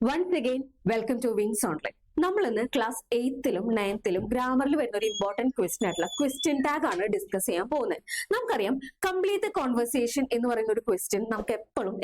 Once again, welcome to Wings Online. നമ്മൾ ഇന്ന് class 8ലും 9ലും ഗ്രാമറിൽ വരുന്ന ഒരു ഇമ്പോർട്ടന്റ് ക്വസ്റ്റ്യൻ ആയിട്ടുള്ള ക്വസ്റ്റ്യൻ ടാഗ് ആണ് ഡിസ്കസ് ചെയ്യാൻ പോകുന്നത്. നമുക്കറിയാം കംപ്ലീറ്റ് കോൺവെർസേഷൻ എന്ന് പറയുന്ന ഒരു ക്വസ്റ്റ്യൻ നമുക്ക് എപ്പോഴും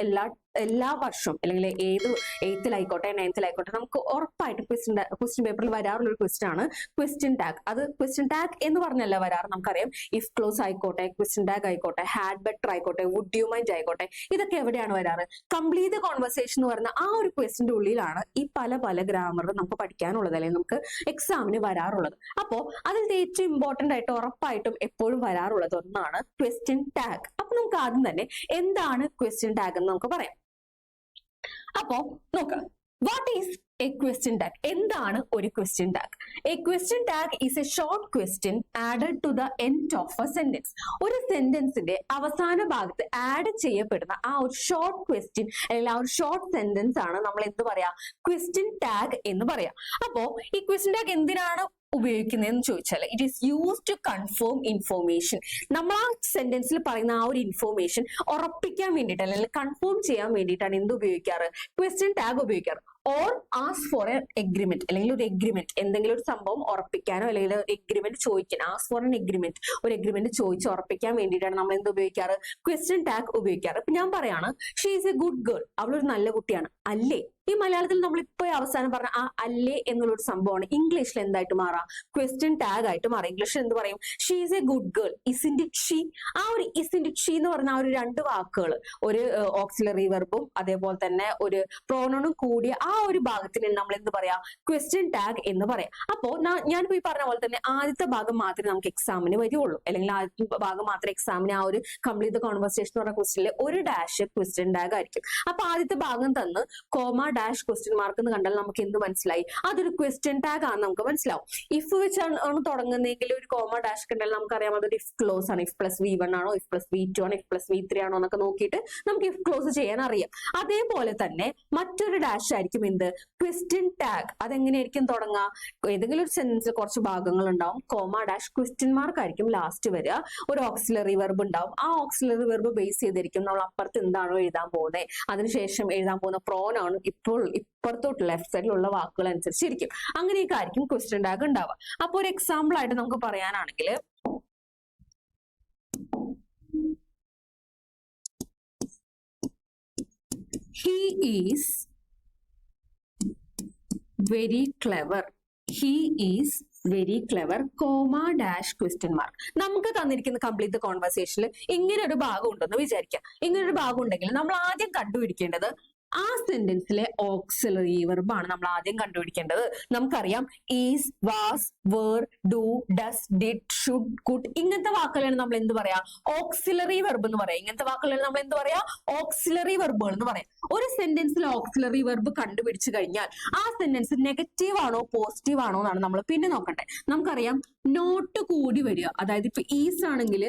എല്ലാ വർഷവും അല്ലെങ്കിൽ ഏത് 8ലായിക്കോട്ടെ 9ലായിക്കോട്ടെ നമുക്ക് ഉറപ്പായിട്ട് ക്വസ്റ്റ്യൻ പേപ്പറിൽ വരാറുള്ള ഒരു ക്വസ്റ്റ്യൻ ആണ് ക്വസ്റ്റ്യൻ ടാഗ്. അത് ക്വസ്റ്റ്യൻ ടാഗ് എന്ന് പറഞ്ഞല്ല വരാറ്. നമുക്കറിയാം ഇഫ് ക്ലോസ് ആയിക്കോട്ടെ, ക്വസ്റ്റ്യൻ ടാഗ് ആയിക്കോട്ടെ, ഹാഡ് ബെറ്റർ ആയിക്കോട്ടെ, വുഡ് യു മൈൻഡ് ആയിക്കോട്ടെ, ഇതൊക്കെ എവിടെയാണ് വരാറ്? കംപ്ലീറ്റ് കോൺവെർസേഷൻ എന്ന് പറയുന്ന ആ ഒരു ക്വസ്റ്റ്യന്റെ ഉള്ളിലാണ് ഈ പല ഗ്രാമർ നമുക്ക് പഠിക്കാനുള്ളത് അല്ലെങ്കിൽ നമുക്ക് എക്സാമിന് വരാറുള്ളത്. അപ്പോ അതിൽ ഏറ്റവും ഇമ്പോർട്ടന്റ് ആയിട്ട് ഉറപ്പായിട്ടും എപ്പോഴും വരാറുള്ളത് ഒന്നാണ് ക്വസ്റ്റ്യൻ ടാഗ്. അപ്പൊ നമുക്ക് ആദ്യം തന്നെ എന്താണ് ക്വസ്റ്റ്യൻ ടാഗ് എന്ന് നമുക്ക് പറയാം. അപ്പോ നോക്കാം, what is a question tag? എന്താണ് ഒരു question tag? A question tag is a short question added to the end of a sentence. ഒരു സെന്റൻസിന്റെ അവസാന ഭാഗത്ത് ആഡ് ചെയ്യപ്പെടുന്ന ആ ഒരു ഷോർട്ട് ക്വസ്റ്റ്യൻ അല്ലെങ്കിൽ ആ ഒരു ഷോർട്ട് സെന്റൻസ് ആണ് നമ്മൾ എന്ത് പറയാ? ക്വസ്റ്റ്യൻ ടാഗ് എന്ന് പറയാം. അപ്പോ ഈ ക്വസ്റ്റ്യൻ ടാഗ് എന്തിനാണ് ഉപയോഗിക്കുന്നതെന്ന് ചോദിച്ചാൽ it is use to confirm information. നമ്മൾ ആ സെന്റൻസിൽ പറയുന്ന ആ ഒരു ഇൻഫോർമേഷൻ ഉറപ്പിക്കാൻ വേണ്ടിയിട്ട് അല്ലെങ്കിൽ കൺഫേം ചെയ്യാൻ വേണ്ടിയിട്ടാണ് എന്ത് ഉപയോഗിക്കാറ്? ക്വസ്റ്റ്യൻ ടാഗ് ഉപയോഗിക്കാറ്. Or ask for A agreement, അല്ലെങ്കിൽ ഒരു എഗ്രിമെന്റ്, എന്തെങ്കിലും ഒരു സംഭവം ഉറപ്പിക്കാനോ അല്ലെങ്കിൽ ഒരു എഗ്രിമെന്റ് ചോദിക്കാൻ, ആസ്ക് ഫോർ എൻ എഗ്രിമെന്റ്, ഒരു എഗ്രിമെന്റ് ചോദിച്ച് ഉറപ്പിക്കാൻ വേണ്ടിയിട്ടാണ് നമ്മൾ എന്ത് ഉപയോഗിക്കാറ്? ക്വസ്റ്റ്യൻ ടാഗ് ഉപയോഗിക്കാറ്. ഇപ്പൊ ഞാൻ പറയാണ് she is a good girl, അവളൊരു നല്ല കുട്ടിയാണ്. അല്ലേ? ഈ മലയാളത്തിൽ നമ്മൾ ഇപ്പൊ അവസാനം പറഞ്ഞ ആ അല്ലേ എന്നുള്ളൊരു സംഭവമാണ് ഇംഗ്ലീഷിൽ എന്തായിട്ട് മാറാം? ക്വസ്റ്റ്യൻ ടാഗ് ആയിട്ട് മാറാം. ഇംഗ്ലീഷിൽ എന്ത് പറയും? She is a good girl, isn't it she. ആ ഒരു ഇസിന്റ് ഇറ്റ് ഷീ എന്ന് പറഞ്ഞ ആ ഒരു രണ്ട് വാക്കുകൾ, ഒരു ഓക്സിലറി വെർബും അതേപോലെ തന്നെ ഒരു പ്രോണോണും കൂടിയ ആ ഒരു ഭാഗത്തിന് നമ്മൾ എന്ത് പറയാ? ക്വസ്റ്റ്യൻ ടാഗ് എന്ന് പറയാം. അപ്പോ ഞാനിപ്പോ ഈ പറഞ്ഞ പോലെ തന്നെ ആദ്യത്തെ ഭാഗം മാത്രമേ നമുക്ക് എക്സാമിന് വരികയുള്ളൂ, അല്ലെങ്കിൽ ആദ്യത്തെ ഭാഗം മാത്രമേ എക്സാമിന് ആ ഒരു കംപ്ലീറ്റ് കോൺവെർസേഷൻ എന്ന് പറഞ്ഞ ക്വസ്റ്റ്യനിൽ ഒരു ഡാഷ് ക്വസ്റ്റ്യൻ ടാഗ് ആയിരിക്കും. അപ്പൊ ആദ്യത്തെ ഭാഗം തന്ന് കോമ ഡാഷ് ക്വസ്റ്റ്യൻ മാർക്ക് എന്ന് കണ്ടാൽ നമുക്ക് എന്ത് മനസ്സിലായി? അതൊരു ക്വസ്റ്റ്യൻ ടാഗ് ആണ് നമുക്ക് മനസ്സിലാവും. ഇഫ് വെച്ചാണ് തുടങ്ങുന്നതെങ്കിൽ ഒരു കോമ ഡാഷ് കണ്ടാൽ നമുക്കറിയാം അതൊരു ഇഫ് ക്ലോസ് ആണ്. ഇഫ് പ്ലസ് V1 ആണോ, ഇഫ് പ്ലസ് V2 ആണോ, ഇഫ് പ്ലസ് V3 ആണോ എന്നൊക്കെ നോക്കിയിട്ട് നമുക്ക് ഇഫ് ക്ലോസ് ചെയ്യാൻ അറിയാം. അതേപോലെ തന്നെ മറ്റൊരു ഡാഷ് ആയിരിക്കും എന്ത്? Question tag. അതെങ്ങനെയായിരിക്കും തുടങ്ങുക? ഏതെങ്കിലും ഒരു സെന്റൻസിൽ കുറച്ച് ഭാഗങ്ങൾ ഉണ്ടാവും, കോമ ഡാഷ് ക്വസ്റ്റ്യൻ മാർക്ക് ആയിരിക്കും ലാസ്റ്റ് വരിക. ഒരു ഓക്സിലറി വെർബ് ഉണ്ടാവും. ആ ഓക്സിലറി വെർബ് ബേസ് ചെയ്തിരിക്കും നമ്മൾ അപ്പുറത്ത് എന്താണോ എഴുതാൻ പോകുന്നത്, അതിനുശേഷം എഴുതാൻ പോകുന്ന പ്രോനൗൺ ഇപ്പുറത്തോട്ട് ലെഫ്റ്റ് സൈഡിലുള്ള വാക്കുകൾ അനുസരിച്ചിരിക്കും. അങ്ങനെയൊക്കെ ആയിരിക്കും ക്വസ്റ്റ്യൻ ടാഗ് ഉണ്ടാവുക. അപ്പൊ ഒരു എക്സാമ്പിൾ ആയിട്ട് നമുക്ക് പറയാനാണെങ്കിൽ he is very clever. He is very clever, comma dash question mark. നമുക്ക് തന്നിരിക്കുന്ന കംപ്ലീറ്റ് കോൺവെർസേഷനിൽ ഇങ്ങനെ ഒരു ഭാഗം ഉണ്ടെന്ന് വിചാരിക്കാം. ഇങ്ങനെ ഒരു ഭാഗം ഉണ്ടെങ്കിൽ നമ്മൾ ആദ്യം കണ്ടുപിടിക്കേണ്ടത് ആ സെന്റൻസിലെ ഓക്സിലറി വെർബ് ആണ് നമ്മൾ ആദ്യം കണ്ടുപിടിക്കേണ്ടത്. നമുക്കറിയാം is, was, were, do, does, did, should, could, ഇങ്ങനത്തെ വാക്കുകളാണ് നമ്മൾ എന്ത് പറയാ? ഓക്സിലറി വെർബ് എന്ന് പറയാം. ഇങ്ങനത്തെ വാക്കുകളാണ് നമ്മൾ എന്ത് പറയാ? ഓക്സിലറി വെർബുകൾ എന്ന് പറയാം. ഒരു സെന്റൻസിൽ ഓക്സിലറി വെർബ് കണ്ടുപിടിച്ചു കഴിഞ്ഞാൽ ആ സെന്റൻസ് നെഗറ്റീവ് ആണോ പോസിറ്റീവ് ആണോ എന്നാണ് നമ്മൾ പിന്നെ നോക്കണ്ടേ. നമുക്കറിയാം നോട്ട് കൂടി വരിക, അതായത് ഇപ്പൊ ഈസ് ആണെങ്കിൽ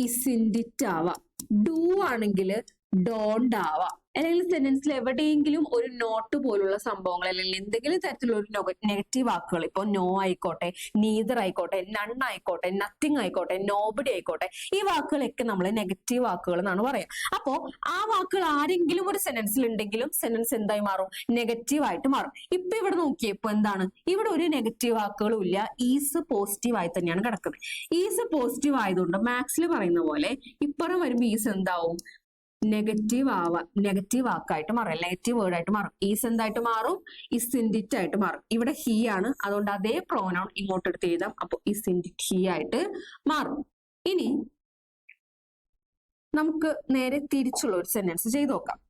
ഇസിൻഡിറ്റ് ആവാം, ഡു ആണെങ്കിൽ ഡോണ്ട് ആവാം, അല്ലെങ്കിൽ സെന്റൻസിൽ എവിടെയെങ്കിലും ഒരു നോട്ട് പോലുള്ള സംഭവങ്ങൾ അല്ലെങ്കിൽ എന്തെങ്കിലും തരത്തിലുള്ള ഒരു നെഗറ്റീവ് വാക്കുകൾ, ഇപ്പൊ നോ ആയിക്കോട്ടെ, നീദർ ആയിക്കോട്ടെ, നൺ ആയിക്കോട്ടെ, നത്തിങ് ആയിക്കോട്ടെ, നോബഡി ആയിക്കോട്ടെ, ഈ വാക്കുകളൊക്കെ നമ്മൾ നെഗറ്റീവ് വാക്കുകൾ എന്നാണ് പറയാം. അപ്പോ ആ വാക്കുകൾ ആരെങ്കിലും ഒരു സെന്റൻസിൽ ഉണ്ടെങ്കിലും സെന്റൻസ് എന്തായി മാറും? നെഗറ്റീവ് ആയിട്ട് മാറും. ഇപ്പൊ ഇവിടെ നോക്കിയപ്പോ എന്താണ്? ഇവിടെ ഒരു നെഗറ്റീവ് വാക്കുകളും ഇല്ല, ഈസ് പോസിറ്റീവ് ആയി തന്നെയാണ് കിടക്കുന്നത്. ഈസ് പോസിറ്റീവ് ആയതുകൊണ്ട് മാത്സിൽ പറയുന്ന പോലെ ഇപ്പുറം വരുമ്പോ ഈസ് എന്താവും? നെഗറ്റീവ് വാക്കായിട്ട് മാറും, നെഗറ്റീവ് വേർഡ് ആയിട്ട് മാറും. ഈസ് എന്തായിട്ട് മാറും? ഇസിൻഡിറ്റ് ആയിട്ട് മാറും. ഇവിടെ ഹി ആണ്, അതുകൊണ്ട് അതേ പ്രോനൗൺ ഇങ്ങോട്ട് എടുത്ത് എഴുതാം. അപ്പൊ ഇസിൻഡിറ്റ് ഹി ആയിട്ട് മാറും. ഇനി നമുക്ക് നേരെ തിരിച്ചുള്ള ഒരു സെന്റൻസ് ചെയ്ത് നോക്കാം.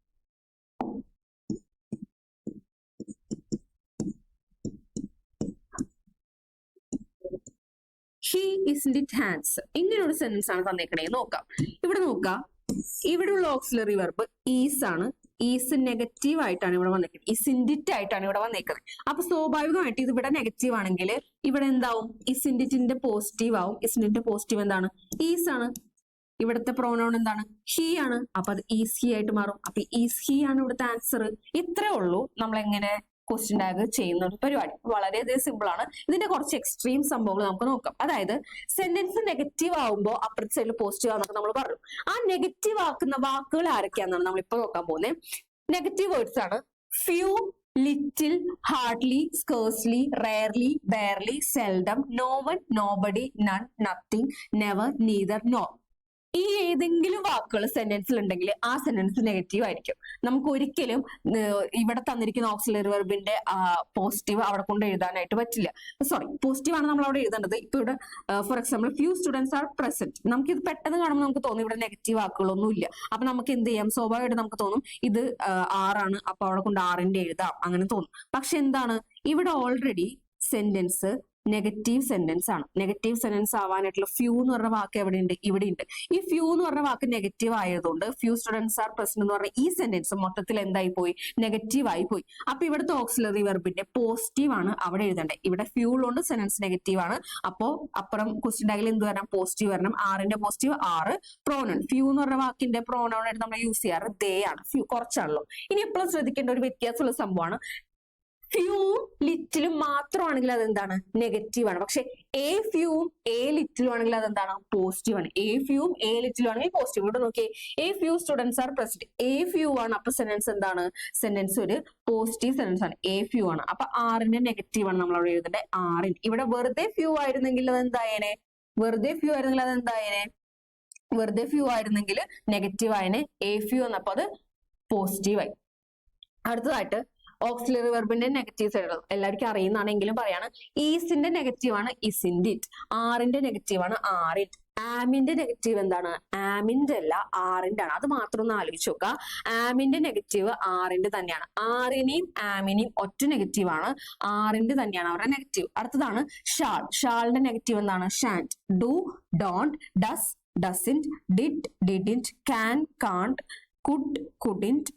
ഹി ഇസിൻഡിറ്റ് ഹാൻഡ്സ്, ഇങ്ങനെ ഒരു സെന്റൻസ് ആണ് തന്നേക്കണേ. നോക്കാം, ഇവിടെ നോക്കാം. ഇവിടെയുള്ള ഓക്സിലറി വെർബ് ഈസ് ആണ്. ഈസ് നെഗറ്റീവ് ആയിട്ടാണ് ഇവിടെ വന്നേക്കുന്നത്, ഇസിൻഡിറ്റ് ആയിട്ടാണ് ഇവിടെ വന്നേക്കുന്നത്. അപ്പൊ സ്വാഭാവികമായിട്ട് ഇത് ഇവിടെ നെഗറ്റീവ് ആണെങ്കിൽ ഇവിടെ എന്താവും? ഇസിൻഡിറ്റിന്റെ പോസിറ്റീവ് ആവും. ഇസിൻഡിറ്റിന്റെ പോസിറ്റീവ് എന്താണ്? ഈസ് ആണ്. ഇവിടുത്തെ പ്രോനൗൺ എന്താണ്? ഹി ആണ്. അപ്പൊ അത് ഈസ് ഹി ആയിട്ട് മാറും. അപ്പൊ ഈസ് ഹി ആണ് ഇവിടുത്തെ ആൻസർ. ഇത്രേ ഉള്ളൂ നമ്മൾ എങ്ങനെ ക്വസ്റ്റ്യൻ ടാഗ് ചെയ്യുന്ന ഒരു പരിപാടി. വളരെയധികം സിമ്പിൾ ആണ്. ഇതിന്റെ കുറച്ച് എക്സ്ട്രീം സംഭവങ്ങൾ നമുക്ക് നോക്കാം. അതായത് സെന്റൻസ് നെഗറ്റീവ് ആവുമ്പോൾ അപ്പുറത്തെ സൈഡിൽ പോസിറ്റീവ് ആണെന്നൊക്കെ നമ്മൾ പറഞ്ഞു. ആ നെഗറ്റീവ് ആക്കുന്ന വാക്കുകൾ ആരൊക്കെയാണെന്നാണ് നമ്മൾ ഇപ്പൊ നോക്കാൻ പോകുന്നത്. നെഗറ്റീവ് വേർഡ്സ് ആണ് few, little, hardly, scarcely, rarely, barely, seldom, no one, nobody, none, nothing, never, neither, no. ഈ ഏതെങ്കിലും വാക്കുകൾ സെന്റൻസിൽ ഉണ്ടെങ്കിൽ ആ സെന്റൻസ് നെഗറ്റീവ് ആയിരിക്കും. നമുക്ക് ഒരിക്കലും ഇവിടെ തന്നിരിക്കുന്ന ഓക്സിലറി വെർബിന്റെ പോസിറ്റീവ് അവിടെ കൊണ്ട് എഴുതാനായിട്ട് പറ്റില്ല. സോറി, പോസിറ്റീവ് ആണ് നമ്മൾ അവിടെ എഴുതേണ്ടത്. ഇപ്പൊ ഇവിടെ for example few students are present. നമുക്ക് ഇത് പെട്ടെന്ന് കാണുമ്പോൾ നമുക്ക് തോന്നും ഇവിടെ നെഗറ്റീവ് വാക്കുകളൊന്നും ഇല്ല. അപ്പൊ നമുക്ക് എന്ത് ചെയ്യാം, സ്വാഭാവികമായിട്ട് നമുക്ക് തോന്നും ഇത് ആറാണ്, അപ്പൊ അവിടെ കൊണ്ട് ആറിന്റെ എഴുതാം, അങ്ങനെ തോന്നും. പക്ഷെ എന്താണ്, ഇവിടെ ഓൾറെഡി സെന്റൻസ് നെഗറ്റീവ് സെന്റൻസ് ആണ്. നെഗറ്റീവ് സെന്റൻസ് ആവാനായിട്ടുള്ള ഫ്യൂ എന്ന് പറഞ്ഞ വാക്ക് എവിടെയുണ്ട്, ഇവിടെ ഉണ്ട്. ഈ ഫ്യൂ എന്ന് പറഞ്ഞ വാക്ക് നെഗറ്റീവ് ആയതുകൊണ്ട് ഫ്യൂ സ്റ്റുഡൻസ് ആർ പ്രസന്റ് എന്ന് പറഞ്ഞ ഈ സെന്റൻസ് മൊത്തത്തിൽ എന്തായി പോയി, നെഗറ്റീവ് ആയി പോയി. അപ്പൊ ഇവിടുത്തെ ഓക്സിലറി വെർബിന്റെ പോസിറ്റീവ് ആണ് അവിടെ എഴുതേണ്ടത്. ഇവിടെ ഫ്യൂ ഉള്ളതുകൊണ്ട് സെന്റൻസ് നെഗറ്റീവ് ആണ്. അപ്പോ അപ്പുറം ക്വസ്റ്റ്യൻ ടാഗിൽ എന്ത് വരണം, പോസിറ്റീവ് വരണം. ആറിന്റെ പോസിറ്റീവ് ആറ്. പ്രോനൗൺ, ഫ്യൂ എന്ന് പറഞ്ഞ വാക്കിന്റെ പ്രോനൗൺ ആയിട്ട് നമ്മൾ യൂസ് ചെയ്യാറ് ദേ ആണ്. ഫ്യൂ കുറച്ചാണല്ലോ. ഇനി എപ്പോഴും ശ്രദ്ധിക്കേണ്ട ഒരു വ്യത്യാസമുള്ള സംഭവമാണ്, ഫ്യൂ ലിറ്റിലും മാത്രമാണെങ്കിൽ അതെന്താണ്, നെഗറ്റീവ് ആണ്. പക്ഷെ എ ഫ്യൂവും എ ലിറ്റിലും ആണെങ്കിൽ അതെന്താണ്, പോസിറ്റീവ് ആണ്. എ ഫ്യൂവും എ ലിറ്റിലും ആണെങ്കിൽ പോസിറ്റീവ്. ഇവിടെ നോക്കിയേ, A few students are present, A few ആണ്. അപ്പൊ സെന്റൻസ് എന്താണ്, സെന്റൻസ് ഒരു പോസിറ്റീവ് സെന്റൻസ് ആണ്, എ ഫ്യൂ ആണ്. അപ്പൊ ആറിന്റെ നെഗറ്റീവ് ആണ് നമ്മൾ അവിടെ എഴുതേണ്ടത്, ആറിന്. ഇവിടെ വെറുതെ ഫ്യൂ ആയിരുന്നെങ്കിൽ അതെന്തായേനെ, വെറുതെ ഫ്യൂ ആയിരുന്നെങ്കിൽ അതെന്തായേനെ, വെറുതെ ഫ്യൂ ആയിരുന്നെങ്കിൽ നെഗറ്റീവ് ആയനെ, എ ഫ്യൂ എന്നപ്പോ അത് പോസിറ്റീവ് ആയി. അടുത്തതായിട്ട് ഓക്സിലറി വെർബിന്റെ നെഗറ്റീവ് സൈഡ് എല്ലാവർക്കും അറിയുന്നതാണെങ്കിലും പറയാണ്. ഈസിന്റെ നെഗറ്റീവ് ആണ് ഇസിന്റ് ഇറ്റ്. ആറിന്റെ നെഗറ്റീവ് ആണ് ആറിറ്റ്. ആമിന്റെ നെഗറ്റീവ് എന്താണ്, ആമിന്റെ അല്ല ആറിന്റെ ആണ്. അത് മാത്രം ഒന്ന് ആലോചിച്ച് നോക്കുക. ആമിന്റെ നെഗറ്റീവ് ആറിന്റെ തന്നെയാണ്. ആറിനെയും ആമിനെയും ഒറ്റ നെഗറ്റീവ് ആണ്, ആറിന്റെ തന്നെയാണ് അവരുടെ നെഗറ്റീവ്. അടുത്തതാണ് ഷാൾ. ഷാളിന്റെ നെഗറ്റീവ് എന്താണ്, shan't. Do, don't, does, doesn't, did, didn't, can, can't, could, couldn't,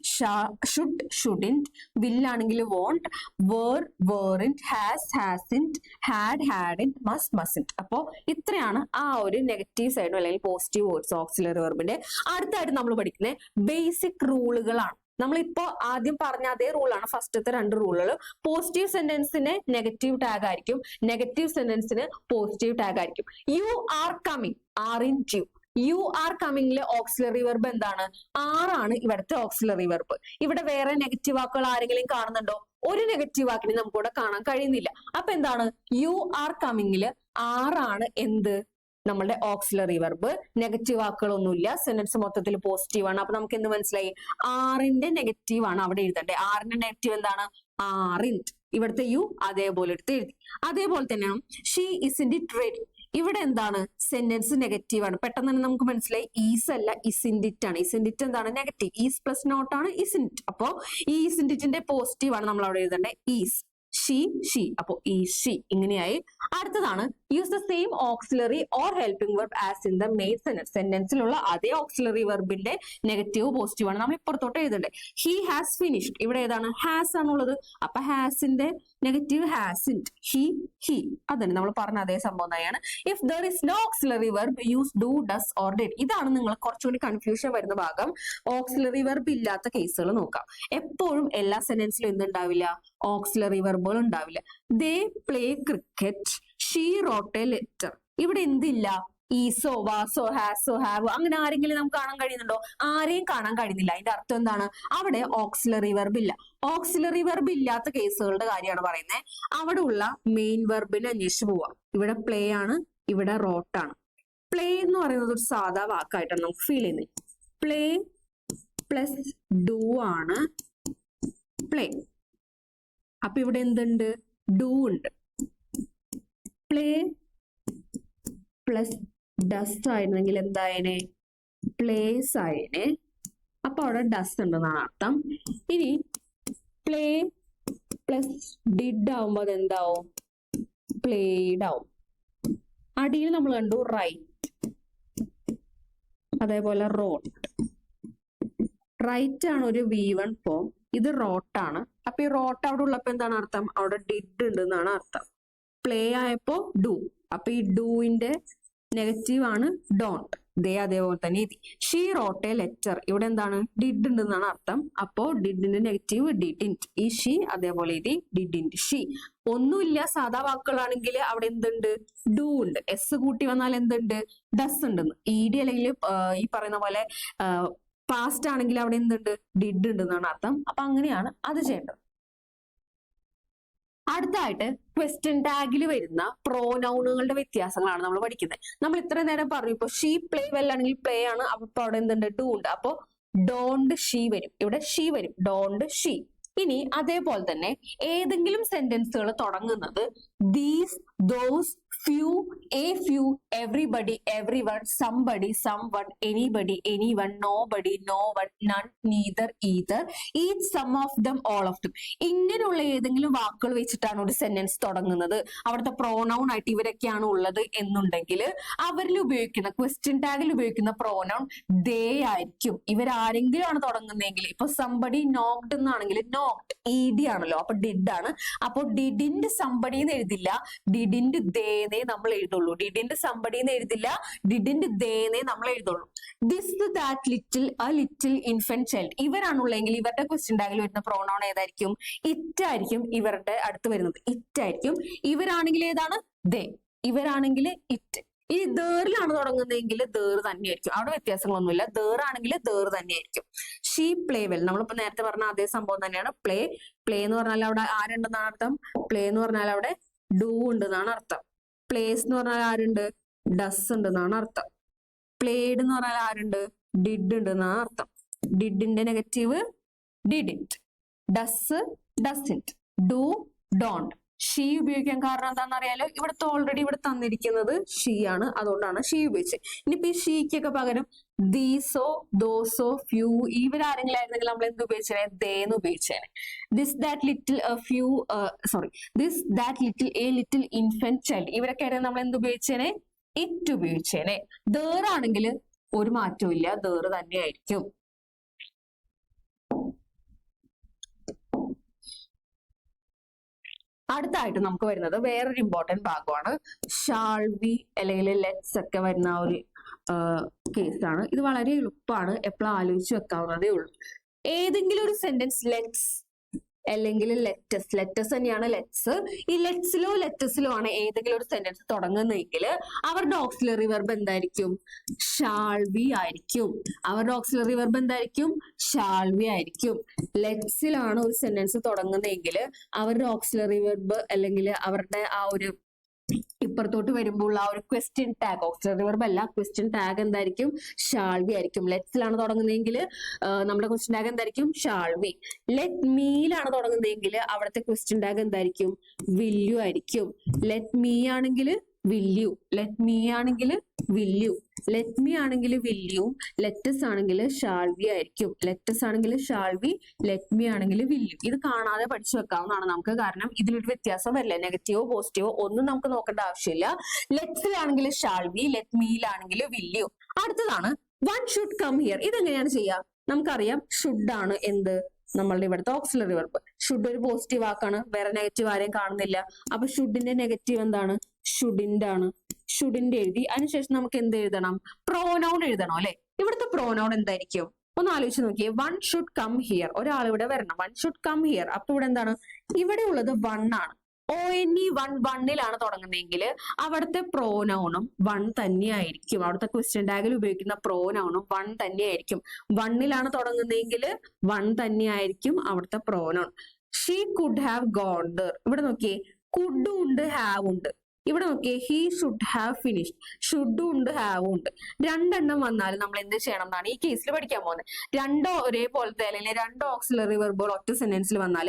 should, shouldn't, will ആണെങ്കിൽ won't, were, weren't, has, hasn't, had, hadn't, must, mustn't. അപ്പോ ഇത്രയാണ് ആ ഒരു നെഗറ്റീവ് സൈഡും അല്ലെങ്കിൽ പോസിറ്റീവ് വേർഡ്സ് ഓക്സിലറി വെർബിന്റെ. അടുത്തായിട്ട് നമ്മൾ പഠിക്കുന്ന ബേസിക് റൂളുകളാണ്. നമ്മളിപ്പോ ആദ്യം പറഞ്ഞ അതേ റൂളാണ്. ഫസ്റ്റത്തെ രണ്ട് റൂളുകൾ, പോസിറ്റീവ് സെന്റൻസിന് നെഗറ്റീവ് ടാഗ് ആയിരിക്കും, നെഗറ്റീവ് സെന്റൻസിന് പോസിറ്റീവ് ടാഗ് ആയിരിക്കും. You are coming, aren't you. You are കമ്മിങ്ങിലെ ഓക്സിലറി വെർബ് എന്താണ്, ആറാണ് ഇവിടുത്തെ ഓക്സിലറി വെർബ്. ഇവിടെ വേറെ നെഗറ്റീവ് വാക്കുകൾ ആരെങ്കിലും കാണുന്നുണ്ടോ, ഒരു നെഗറ്റീവ് വാക്കിനെ നമുക്ക് ഇവിടെ കാണാൻ കഴിയുന്നില്ല. അപ്പൊ എന്താണ്, യു ആർ കമ്മിങ്ങില് ആറാണ് എന്ത്, നമ്മളുടെ ഓക്സിലറി വെർബ്. നെഗറ്റീവ് വാക്കുകളൊന്നുമില്ല, സെന്റൻസ് മൊത്തത്തിൽ പോസിറ്റീവ് ആണ്. അപ്പൊ നമുക്ക് എന്ത് മനസ്സിലായി, ആറിന്റെ നെഗറ്റീവ് ആണ് അവിടെ എഴുതേണ്ടത്. ആറിന്റെ നെഗറ്റീവ് എന്താണ്, ആറിന്റ്. ഇവിടുത്തെ യു അതേപോലെ എടുത്ത് എഴുതി. അതേപോലെ തന്നെയാണ് ഷീ ഇസിന്റ് ഇറ്റ് റെഡി. ഇവിടെ എന്താണ്, സെന്റൻസ് നെഗറ്റീവ് ആണ്. പെട്ടെന്ന് തന്നെ നമുക്ക് മനസ്സിലായി, ഈസ് അല്ല ഇസിൻഡിറ്റ് ആണ്. ഇസിൻഡിറ്റ് എന്താണ്, നെഗറ്റീവ്. ഈസ് പ്ലസ് നോട്ട് ആണ് ഇസിൻഡിറ്റ്. അപ്പോ ഈ ഇസിൻഡിറ്റിന്റെ പോസിറ്റീവ് ആണ് നമ്മൾ അവിടെ എഴുതേണ്ടത്, ഈസ്. She, she. അപ്പോ ഈ ഷീ ഇങ്ങനെയായി. അടുത്തതാണ് use the same auxiliary or helping verb as in the main sentence. സെന്റൻസിലുള്ള അതേ ഓക്സിലറി വെർബിന്റെ നെഗറ്റീവ് പോസിറ്റീവ് ആണ് നമ്മൾ ഇപ്പുറത്തോട്ട് എഴുതേണ്ടത്. He has finished. ഇവിടെ ഏതാണ്, ഹാസ് ആണുള്ളത്. അപ്പൊ ഹാസിന്റെ നെഗറ്റീവ് ഹാസിന്റ്. He, he. അതന്നെ നമ്മൾ പറഞ്ഞ അതേ സംഭവം തന്നെയാണ്. If there is no auxiliary verb use do, does or did. ഇതാണ് നിങ്ങൾ കുറച്ചുകൂടി കൺഫ്യൂഷൻ വരുന്ന ഭാഗം. ഓക്സിലറി വെർബ് ഇല്ലാത്ത കേസുകൾ നോക്കാം. എപ്പോഴും എല്ലാ സെന്റൻസിലും എന്തുണ്ടാവില്ല, ഓക്സിലറി വെർബുകൾ ഉണ്ടാവില്ല. ദേ play cricket, she wrote a letter. ഇവിടെ എന്തില്ല, ഈസോ, വാസോ, ഹാസോ, ഹാവോ അങ്ങനെ ആരെങ്കിലും നമുക്ക് കാണാൻ കഴിയുന്നുണ്ടോ, ആരെയും കാണാൻ കഴിയുന്നില്ല. അതിന്റെ അർത്ഥം എന്താണ്, അവിടെ ഓക്സിലറി വെർബ് ഇല്ല. ഓക്സിലറി വെർബ് ഇല്ലാത്ത കേസുകളുടെ കാര്യമാണ് പറയുന്നത്. അവിടെ ഉള്ള മെയിൻ വെർബിനെ അന്വേഷിച്ച് പോവാം. ഇവിടെ പ്ലേ ആണ്, ഇവിടെ റോട്ടാണ്. പ്ലേ എന്ന് പറയുന്നത് ഒരു സാധാ വാക്കായിട്ടാണ് നമുക്ക് ഫീൽ ചെയ്യുന്നത്. പ്ലേ പ്ലസ് ഡു ആണ് പ്ലേ. അപ്പൊ ഇവിടെ എന്തുണ്ട്, ഡു ഉണ്ട്. പ്ലേ പ്ലസ് ഡസ്റ്റ് ആയിരുന്നെങ്കിൽ എന്തായനെ, പ്ലേസ് ആയനെ. അപ്പൊ അവിടെ ഡസ്റ്റ് ഉണ്ടെന്നാണ് അർത്ഥം. ഇനി പ്ലേ പ്ലസ് ഡിഡ് ആവുമ്പോ അതെന്താവും, പ്ലേഡ് ആവും. അടിയിൽ നമ്മൾ കണ്ടു റൈറ്റ്, അതേപോലെ റോട്ട്. റൈറ്റ് ആണ് ഒരു V1 ഫോം, ഇത് റോട്ടാണ്. അപ്പൊ ഈ റോട്ട് അവിടെ ഉള്ളപ്പോ എന്താണ് അർത്ഥം, അവിടെ ഡിഡ് ഉണ്ട് എന്നാണ് അർത്ഥം. പ്ലേ ആയപ്പോ ഡു. അപ്പൊ ഈ ഡൂവിന്റെ നെഗറ്റീവ് ആണ് ഡോണ്ട്. ദേ അതേപോലെ തന്നെ എഴുതി. She wrote a letter. ഇവിടെ എന്താണ്, ഡിഡ് ഉണ്ട് എന്നാണ് അർത്ഥം. അപ്പോ ഡിഡിന്റെ നെഗറ്റീവ് ഡിഡിന്റ്. ഈ ഷീ അതേപോലെ എഴുതി, ഡിഡിന്റ് ഷീ. ഒന്നുമില്ല, സാധാ വാക്കുകളാണെങ്കിൽ അവിടെ എന്തുണ്ട്, ഡു ഉണ്ട്. എസ് കൂട്ടി വന്നാൽ എന്തുണ്ട്, ഡസ് ഉണ്ടെന്ന്. ഇഡി അല്ലെങ്കിൽ ഈ പറയുന്ന പോലെ പാസ്റ്റ് ആണെങ്കിൽ അവിടെ എന്തുണ്ട്, ഡിഡ് ഉണ്ട് എന്നാണ് അർത്ഥം. അപ്പൊ അങ്ങനെയാണ് അത് ചെയ്യേണ്ടത്. അടുത്തായിട്ട് ക്വസ്റ്റ്യൻ ടാഗിൽ വരുന്ന പ്രോനൗണുകളുടെ വ്യത്യാസങ്ങളാണ് നമ്മൾ പഠിക്കുന്നത്. നമ്മൾ ഇത്ര നേരം പറഞ്ഞു, ഇപ്പൊ ഷീ പ്ലേ വെൽ ആണെങ്കിൽ പ്ലേ ആണ്, അപ്പൊ അവിടെ എന്തുണ്ട്, ഡു ഉണ്ട്. അപ്പോ ഡോണ്ട് ഷീ വരും, ഇവിടെ ഷീ വരും, ഡോണ്ട് ഷീ. ഇനി അതേപോലെ തന്നെ ഏതെങ്കിലും സെന്റൻസുകൾ തുടങ്ങുന്നത് these, those, few, a few, everybody, everyone, somebody, someone, anybody, anyone, nobody, no one, none, neither, either, each, some of them, all of them. ഇങ്ങനെയുള്ള ഏതെങ്കിലും വാക്കുകൾ വെച്ചിട്ടാണ് ഒരു സെന്റൻസ് തുടങ്ങുന്നത്, അവിടുത്തെ പ്രോനൗൺ ആയിട്ട് ഇവരൊക്കെയാണ് ഉള്ളത് എന്നുണ്ടെങ്കിൽ അവരിൽ ഉപയോഗിക്കുന്ന ക്വസ്റ്റ്യൻ ടാഗിൽ ഉപയോഗിക്കുന്ന പ്രോനൗൺ ദേ ആയിരിക്കും. ഇവരാരെങ്കിലും ആണ് തുടങ്ങുന്നതെങ്കിൽ, ഇപ്പൊ സംബഡി നോക്ക്ഡ് എന്നാണെങ്കിൽ നോക്ക്ഡ് ED ആണല്ലോ, അപ്പൊ ഡിഡ് ആണ്. അപ്പൊ ഡിഡിന്റ് സംബഡി എന്ന് എഴുതില്ല, ഡിഡിന്റ് ദേനെ നമ്മൾ എഴുതുള്ളൂ. ഡിഡിന്റ് സംബഡി എന്ന് എഴുതില്ല, ഡിഡിന്റ് ദേനെ നമ്മൾ എഴുതുള്ളൂ. This, that, little, a little, infant, child ഇവരാണുള്ളെങ്കിൽ ഇവരുടെ ക്വസ്റ്റ്യൻ ടാഗിൽ വരുന്ന പ്രോനൗൺ ഏതായിരിക്കും? ഇറ്റ് ആയിരിക്കും. ഇവരുടെ അടുത്ത് വരുന്നത് ഇറ്റ് ആയിരിക്കും. ഇവരാണെങ്കിൽ ഏതാണ്? ദേ. ഇവരാണെങ്കിൽ ഇറ്റ്. ഈ ദേറിലാണ് തുടങ്ങുന്നതെങ്കിൽ ദേർ തന്നെയായിരിക്കും, അവിടെ വ്യത്യാസങ്ങളൊന്നുമില്ല. ദേർ ആണെങ്കിൽ ദേർ തന്നെയായിരിക്കും. ഷീ പ്ലേ വെൽ, നമ്മളിപ്പോ നേരത്തെ പറഞ്ഞ അതേ സംഭവം തന്നെയാണ്. പ്ലേ, പ്ലേ എന്ന് പറഞ്ഞാൽ അവിടെ ആരുണ്ടെന്നാണ് അർത്ഥം? പ്ലേ എന്ന് പറഞ്ഞാൽ അവിടെ ഡു ഉണ്ടെന്നാണ് അർത്ഥം. പ്ലേസ് എന്ന് പറഞ്ഞാൽ ആരുണ്ട്? ഡസ് ഉണ്ടെന്നാണ് അർത്ഥം. പ്ലേഡ് എന്ന് പറഞ്ഞാൽ ആരുണ്ട്? ഡിഡ് ഉണ്ടെന്നാണ് അർത്ഥം. ഡിഡിന്റെ negative didn't. Does, doesn't. Do, don't. She ഉപയോഗിക്കാൻ കാരണം എന്താണെന്ന് അറിയാലോ, ഇവിടുത്തെ ഓൾറെഡി ഇവിടെ തന്നിരിക്കുന്നത് ഷീ ആണ്, അതുകൊണ്ടാണ് ഷീ ഉപയോഗിച്ചത്. ഇനിയിപ്പോ ഈ ഷീക്കൊക്കെ പകരം ദീസോ, ദോസോ, ഫ്യൂ ഇവരാരെങ്കിലും ആയിരുന്നെങ്കിൽ നമ്മൾ എന്ത് ഉപയോഗിച്ചേനെ? ദേന്ന് ഉപയോഗിച്ചേനെ. This, that, little, few, sorry, this, that, little, a little, infant, child ഇവരൊക്കെ ആയിരുന്നു നമ്മൾ എന്ത് ഉപയോഗിച്ചേനെ? ഇറ്റ് ഉപയോഗിച്ചേനെ. ദേറാണെങ്കിൽ ഒരു മാറ്റവും ഇല്ല, ദേറ് തന്നെയായിരിക്കും. അടുത്തായിട്ട് നമുക്ക് വരുന്നത് വേറൊരു ഇമ്പോർട്ടന്റ് ഭാഗമാണ് ഷാൾ വി അല്ലെങ്കിൽ ലെറ്റ്സ് ഒക്കെ വരുന്ന ഒരു കേസാണ്. ഇത് വളരെ എളുപ്പമാണ്, എപ്പോഴും ആലോചിച്ച് വെക്കാവുന്നതേ ഉള്ളൂ. ഏതെങ്കിലും ഒരു സെന്റൻസ് ലെറ്റ്സ് അല്ലെങ്കിൽ ലെറ്റസ്, ലെറ്റസ് തന്നെയാണ് ലെറ്റ്സ്. ഈ ലെറ്റ്സിലോ ലെറ്റസിലോ ആണ് ഏതെങ്കിലും ഒരു സെന്റൻസ് തുടങ്ങുന്നതെങ്കിൽ അവരുടെ ഓക്സിലറി വെർബ് എന്തായിരിക്കും? ഷാൾ വി ആയിരിക്കും. അവരുടെ ഓക്സിലറി വെർബ് എന്തായിരിക്കും? ഷാൾ വി ആയിരിക്കും. ലെറ്റ്സിലാണ് ഒരു സെന്റൻസ് തുടങ്ങുന്നതെങ്കിൽ അവരുടെ ഓക്സിലറി വെർബ് അല്ലെങ്കിൽ അവരുടെ ആ ഒരു ഇപ്പുറത്തോട്ട് വരുമ്പോൾ ആ ഒരു ക്വസ്റ്റ്യൻ ടാഗ്, ഓക്സിലറി വെർബ് അല്ല, ക്വസ്റ്റ്യൻ ടാഗ് എന്തായിരിക്കും? ഷാൾ വി ആയിരിക്കും. ലെറ്റ്സിലാണ് തുടങ്ങുന്നതെങ്കിൽ നമ്മുടെ ക്വസ്റ്റ്യൻ ടാഗ് എന്തായിരിക്കും? Shall we. ലെറ്റ് മീയിലാണ് തുടങ്ങുന്നതെങ്കിൽ അവിടുത്തെ ക്വസ്റ്റ്യൻ ടാഗ് എന്തായിരിക്കും? വില്യു ആയിരിക്കും. ലെറ്റ് മീ ആണെങ്കിൽ വില്യു, ലെറ്റ് മീ ആണെങ്കിൽ വില്യു, ലെറ്റ് മീ ആണെങ്കിൽ വില്യു, ലെറ്റസ് ആണെങ്കിൽ ഷാൾ വി ആയിരിക്കും. ലെറ്റസ് ആണെങ്കിൽ ഷാൾ വി, ലെറ്റ് മീ ആണെങ്കിൽ വില്യു. ഇത് കാണാതെ പഠിച്ചു വെക്കാവുന്നതാണ് നമുക്ക്, കാരണം ഇതിലൊരു വ്യത്യാസം വരില്ല. നെഗറ്റീവോ പോസിറ്റീവോ ഒന്നും നമുക്ക് നോക്കേണ്ട ആവശ്യമില്ല. ലെറ്റ്സിലാണെങ്കിൽ ഷാൾ വി, ലെറ്റ് മീയിലാണെങ്കിൽ വില്യു. അടുത്തതാണ് വൺ ഷുഡ് കം ഹിയർ. ഇതെങ്ങനെയാണ് ചെയ്യുക? നമുക്കറിയാം ഷുഡ് ആണ് എന്ത്? നമ്മളുടെ ഇവിടുത്തെ ഓക്സിലറി വെർബ്. ഷുഡ് ഒരു പോസിറ്റീവ് വാക്കാണ്, വേറെ നെഗറ്റീവ് ആരെയും കാണുന്നില്ല. അപ്പൊ ഷുഡിന്റെ നെഗറ്റീവ് എന്താണ്? ഷുഡിന്റ് ആണ്. ഷുഡിന്റ് എഴുതി അതിനുശേഷം നമുക്ക് എന്ത് എഴുതണം? പ്രോനൗൺ എഴുതണം അല്ലെ? ഇവിടുത്തെ പ്രോനൗൺ എന്തായിരിക്കും? ഒന്ന് ആലോചിച്ച് നോക്കിയേ. വൺ ഷുഡ് കം ഹിയർ, ഒരാൾ ഇവിടെ വരണം. One should come here. അപ്പൊ ഇവിടെ എന്താണ്? ഇവിടെ ഉള്ളത് വൺ ആണ്. ONE വൺ, വണ്ണിലാണ് തുടങ്ങുന്നതെങ്കിൽ അവിടുത്തെ പ്രോനൗണും വൺ തന്നെയായിരിക്കും. അവിടുത്തെ ക്വസ്റ്റ്യൻ ടാഗിൽ ഉപയോഗിക്കുന്ന പ്രോനൗണും വൺ തന്നെയായിരിക്കും. വണ്ണിലാണ് തുടങ്ങുന്നതെങ്കിൽ വൺ തന്നെയായിരിക്കും അവിടുത്തെ pronoun. She could have gone there. ഇവിടെ നോക്കിയേ, കുഡ് ഉണ്ട്, ഹാവ് ഉണ്ട്. ഇവിടെ നോക്കിയേ, ഹി ഷുഡ് ഹാവ് ഫിനിഷ്ഡ്. ഷുഡും ഉണ്ട്, ഹാവും ഉണ്ട്. രണ്ടെണ്ണം വന്നാൽ നമ്മൾ എന്ത് ചെയ്യണം എന്നാണ് ഈ കേസിൽ പഠിക്കാൻ പോകുന്നത്. രണ്ടോ ഒരേപോലത്തെ അല്ലെങ്കിൽ രണ്ട് ഓക്സിലറി വെർബുകൾ ഒറ്റ സെന്റൻസിൽ വന്നാൽ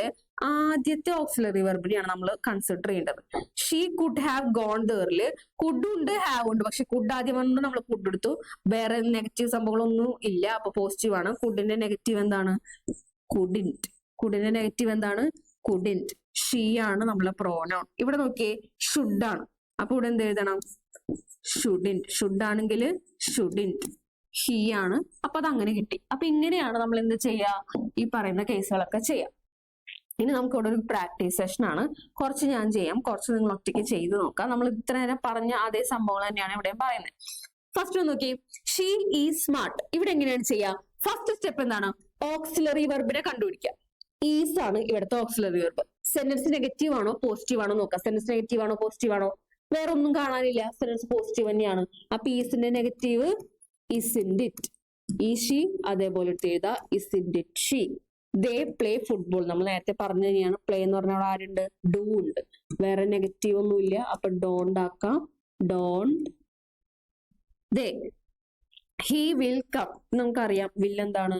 ആദ്യത്തെ ഓക്സിലറി വെർബിനെയാണ് നമ്മൾ കൺസിഡർ ചെയ്യേണ്ടത്. ഷീ കുഡ് ഹാവ് ഗോൺ ദറിൽ കുഡ് ഉണ്ട്, ഹാവ് ഉണ്ട്. പക്ഷെ കുഡ് ആദ്യം വന്നത് നമ്മൾ കുഡ് എടുത്തു, വേറെ നെഗറ്റീവ് സംഭവങ്ങളൊന്നും ഇല്ല, അപ്പൊ പോസിറ്റീവ് ആണ്. കുഡിന്റെ നെഗറ്റീവ് എന്താണ്? കുഡിന്റ്. കുഡിന്റെ നെഗറ്റീവ് എന്താണ്? കുഡിന്റ്. ഷീ ആണ് നമ്മളെ പ്രോനൗൺ. ഇവിടെ നോക്കിയേ, ഷുഡ് ആണ്. അപ്പൊ ഇവിടെ എന്ത് എഴുതണം? ഷുഡിന്റ്. ഷുഡ് ആണെങ്കിൽ ഷുഡിന്റ്. ഹീ ആണ്. അപ്പൊ അത് അങ്ങനെ കിട്ടി. അപ്പൊ ഇങ്ങനെയാണ് നമ്മൾ എന്ത് ചെയ്യാ? ഈ പറയുന്ന കേസുകളൊക്കെ ചെയ്യാം. ഇനി നമുക്ക് ഇവിടെ ഒരു പ്രാക്ടീസ് സെഷൻ ആണ്. കുറച്ച് ഞാൻ ചെയ്യാം, കുറച്ച് നിങ്ങൾ ഒറ്റയ്ക്ക് ചെയ്ത് നോക്കാം. നമ്മൾ ഇത്ര നേരം പറഞ്ഞ അതേ സംഭവങ്ങൾ തന്നെയാണ് ഇവിടെ പറയുന്നത്. ഫസ്റ്റ് നോക്കി, ഷീ ഈസ് സ്മാർട്ട്. ഇവിടെ എങ്ങനെയാണ് ചെയ്യാ? ഫസ്റ്റ് സ്റ്റെപ്പ് എന്താണ്? ഓക്സിലറി വെർബിനെ കണ്ടുപിടിക്കുക. ഈസ് ആണ് ഇവിടുത്തെ ഓക്സിലറി വെർബ്. സെന്റൻസ് നെഗറ്റീവ് ആണോ പോസിറ്റീവ് ആണോ നോക്കാം. സെന്റൻസ് നെഗറ്റീവ് ആണോ പോസിറ്റീവ് ആണോ? വേറെ ഒന്നും കാണാനില്ല, സെന്റൻസ് പോസിറ്റീവ് തന്നെയാണ്. അപ്പൊ ഈസിന്റെ നെഗറ്റീവ് ഇസിൻഡ് ഇറ്റ്. ഈ ഷീ അതേപോലെ എടുത്ത് എഴുതാ, isn't it she. They play football. നമ്മൾ നേരത്തെ പറഞ്ഞു തന്നെയാണ് പ്ലേ എന്ന് പറഞ്ഞാൽ അവിടെ ആരുണ്ട്? ഡു ഉണ്ട്. വേറെ നെഗറ്റീവ് ഒന്നുമില്ല. അപ്പൊ ഡോണ്ട് ആക്കാം. ഡോണ്ട്. ദേ ഹി വിൽ കം. നമുക്കറിയാം വിൽ എന്താണ്?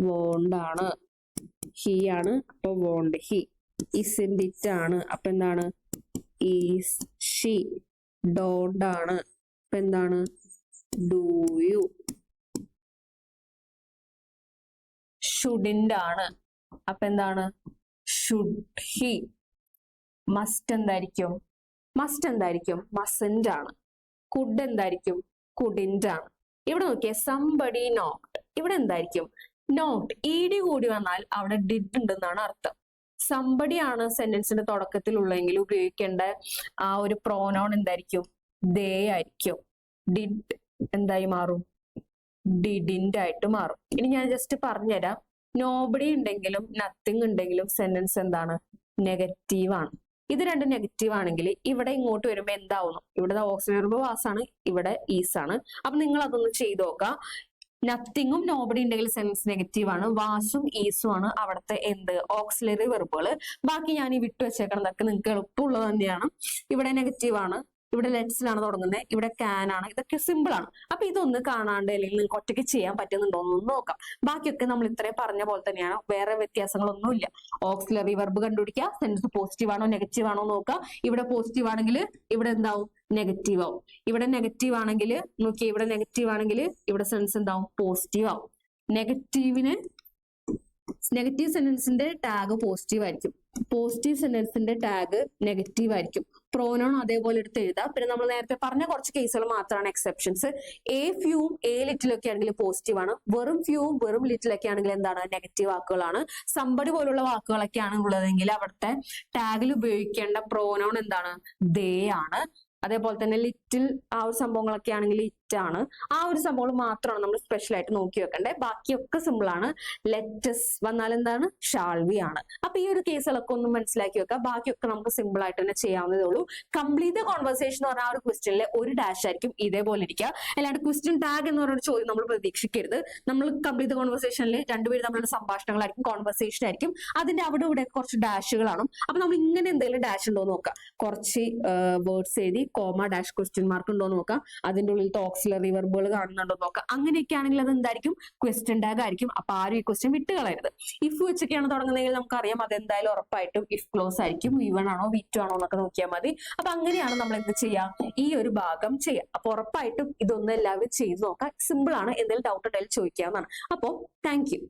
വോണ്ട് ആണ്. ഹി ആണ്. അപ്പൊ വോണ്ട്. ഹി. ഇസിൻഡ് ഇറ്റ് ആണ്. അപ്പൊ എന്താണ്? Is she. ഡോണ്ട് ആണ്. അപ്പൊ എന്താണ്? Do you. ഷുഡിന്റ് ആണ്. അപ്പൊ എന്താണ്? Should he. മസ്റ്റ് എന്തായിരിക്കും? മസ്റ്റ് എന്തായിരിക്കും? മസന്റ് ആണ്. കുഡ് എന്തായിരിക്കും? കുഡിന്റ് ആണ്. ഇവിടെ നോക്കിയേ, സംബഡി നോട്ട്. ഇവിടെ എന്തായിരിക്കും? നോട്ട്. ഇ ഡി കൂടി വന്നാൽ അവിടെ ഡിഡ് ഉണ്ടെന്നാണ് അർത്ഥം. സംബഡി ആണ് സെന്റൻസിന്റെ തുടക്കത്തിലുള്ളെങ്കിൽ ഉപയോഗിക്കേണ്ട ആ ഒരു പ്രോനൗൺ എന്തായിരിക്കും? ദേ ആയിരിക്കും. ഡിഡ് എന്തായി മാറും? ഡിഡിന്റ് ആയിട്ട് മാറും. ഇനി ഞാൻ ജസ്റ്റ് പറഞ്ഞുതരാം. നോബഡി ഉണ്ടെങ്കിലും നത്തിങ് ഉണ്ടെങ്കിലും സെന്റൻസ് എന്താണ്? നെഗറ്റീവ് ആണ്. ഇത് രണ്ടും നെഗറ്റീവ് ആണെങ്കിൽ ഇവിടെ ഇങ്ങോട്ട് വരുമ്പോ എന്താവുന്നു? ഇവിടെ ഓക്സിലറി വെർബ് വാസ് ആണ്, ഇവിടെ ഈസ് ആണ്. അപ്പൊ നിങ്ങൾ അതൊന്ന് ചെയ്ത് നോക്കാം. നത്തിങ്ങും നോബഡി ഉണ്ടെങ്കിൽ സെൻസ് നെഗറ്റീവ് ആണ്. വാസും ഈസും ആണ് അവിടുത്തെ എന്ത്? ഓക്സിലറി വെർബുകൾ. ബാക്കി ഞാൻ ഈ വിട്ടു വെച്ചേക്കണതൊക്കെ നിങ്ങൾക്ക് എളുപ്പമുള്ളത് തന്നെയാണ്. ഇവിടെ നെഗറ്റീവ് ആണ്. ഇവിടെ ലെറ്റ്സിലാണ് തുടങ്ങുന്നത്. ഇവിടെ ക്യാൻ ആണ്. ഇതൊക്കെ സിമ്പിൾ ആണ്. അപ്പൊ ഇതൊന്ന് കാണാണ്ട് അല്ലെങ്കിൽ നിങ്ങൾക്ക് ഒറ്റയ്ക്ക് ചെയ്യാൻ പറ്റുന്നുണ്ടോ എന്ന് നോക്കാം. ബാക്കിയൊക്കെ നമ്മൾ ഇത്രയും പറഞ്ഞ പോലെ തന്നെയാണ്. വേറെ വ്യത്യാസങ്ങളൊന്നുമില്ല. ഓക്സിലറി വെർബ് കണ്ടുപിടിക്കുക. സെൻസ് പോസിറ്റീവ് ആണോ നെഗറ്റീവ് ആണോ നോക്കുക. ഇവിടെ പോസിറ്റീവ് ആണെങ്കിൽ ഇവിടെ എന്താവും? നെഗറ്റീവ് ആവും. ഇവിടെ നെഗറ്റീവ് ആണെങ്കിൽ നോക്കി, ഇവിടെ നെഗറ്റീവ് ആണെങ്കിൽ ഇവിടെ സെൻസ് എന്താവും? പോസിറ്റീവ് ആവും. നെഗറ്റീവ് സെന്റൻസിന്റെ ടാഗ് പോസിറ്റീവ് ആയിരിക്കും. പോസിറ്റീവ് സെന്റൻസിന്റെ ടാഗ് നെഗറ്റീവ് ആയിരിക്കും. പ്രോനൗൺ അതേപോലെ എടുത്ത് എഴുതാം. പിന്നെ നമ്മൾ നേരത്തെ പറഞ്ഞ കുറച്ച് കേസുകൾ മാത്രമാണ് എക്സെപ്ഷൻസ്. എ ഫ്യൂവും എ ലിറ്റിലും ഒക്കെ ആണെങ്കിൽ പോസിറ്റീവ് ആണ്. വെറും ഫ്യൂവും വെറും ലിറ്റിലൊക്കെ ആണെങ്കിൽ എന്താണ്? നെഗറ്റീവ് വാക്കുകളാണ്. സംബടി പോലുള്ള വാക്കുകളൊക്കെയാണ് ഉള്ളതെങ്കിൽ അവിടുത്തെ ടാഗിൽ ഉപയോഗിക്കേണ്ട പ്രോനൗൺ എന്താണ്? ദേ ആണ്. അതേപോലെ തന്നെ ലിറ്റിൽ ആ ഒരു സംഭവങ്ങളൊക്കെ ആണെങ്കിൽ ഇറ്റ് ആണ്. ആ ഒരു സംഭവങ്ങൾ മാത്രമാണ് നമ്മൾ സ്പെഷ്യൽ ആയിട്ട് നോക്കി വെക്കേണ്ടത്. ബാക്കിയൊക്കെ സിമ്പിൾ ആണ്. ലെറ്റസ് വന്നാൽ എന്താണ്? ഷാൾവി ആണ്. അപ്പൊ ഈ ഒരു കേസുകളൊക്കെ ഒന്ന് മനസ്സിലാക്കി വെക്കുക. ബാക്കിയൊക്കെ നമുക്ക് സിമ്പിൾ ആയിട്ട് തന്നെ ചെയ്യാവുന്നതേ ഉള്ളൂ. കംപ്ലീറ്റ് കോൺവെർസേഷൻ എന്ന് പറഞ്ഞാൽ ആ ഒരു ക്വസ്റ്റ്യനിലെ ഒരു ഡാഷ് ആയിരിക്കും ഇതേപോലെ ഇരിക്കുക. അല്ലാണ്ട് ക്വസ്റ്റ്യൻ ടാഗ് എന്ന് പറയുന്ന ചോദ്യം നമ്മൾ പ്രതീക്ഷിക്കരുത്. നമ്മൾ കംപ്ലീറ്റ് കോൺവെർസേഷനിൽ രണ്ടുപേരും തമ്മിലുള്ള സംഭാഷണങ്ങളായിരിക്കും, കോൺവെർസേഷൻ ആയിരിക്കും. അതിന്റെ അവിടെ ഇവിടെ കുറച്ച് ഡാഷുകളാണ്. അപ്പൊ നമ്മൾ ഇങ്ങനെ എന്തെങ്കിലും ഡാഷ് ഉണ്ടോ എന്ന് നോക്കാം. കുറച്ച് വേർഡ്സ് എഴുതി കോമ ഡാഷ് ക്വസ്റ്റ്യൻ മാർക്ക് ഉണ്ടോ എന്ന് നോക്കാം. അതിന്റെ ഉള്ളിൽ ഓക്സിലറി വെർബുകൾ കാണുന്നുണ്ടോ എന്ന് നോക്കാം. അങ്ങനെയൊക്കെ ആണെങ്കിൽ അത് എന്തായിരിക്കും? ക്വസ്റ്റ്യൻ ടാഗ് ആയിരിക്കും. അപ്പൊ ആരും ഈ ക്വസ്റ്റ്യൻ വിട്ട് കളയരുത്. ഇഫ് വെച്ചൊക്കെയാണ് തുടങ്ങുന്നതെങ്കിൽ നമുക്കറിയാം അതെന്തായാലും ഉറപ്പായിട്ടും ഇഫ് ക്ലോസ് ആയിരിക്കും. V1 ആണോ V2 ആണോ എന്നൊക്കെ നോക്കിയാൽ മതി. അപ്പൊ അങ്ങനെയാണ് നമ്മൾ എന്ത് ചെയ്യാം? ഈ ഒരു ഭാഗം ചെയ്യാം. അപ്പൊ ഉറപ്പായിട്ടും ഇതൊന്നും എല്ലാവരും ചെയ്ത് നോക്കാം. സിമ്പിൾ ആണ്. എന്തെങ്കിലും ഡൗട്ട് ഉണ്ടെങ്കിൽ ചോദിക്കാവുന്നതാണ്. അപ്പോൾ താങ്ക് യു.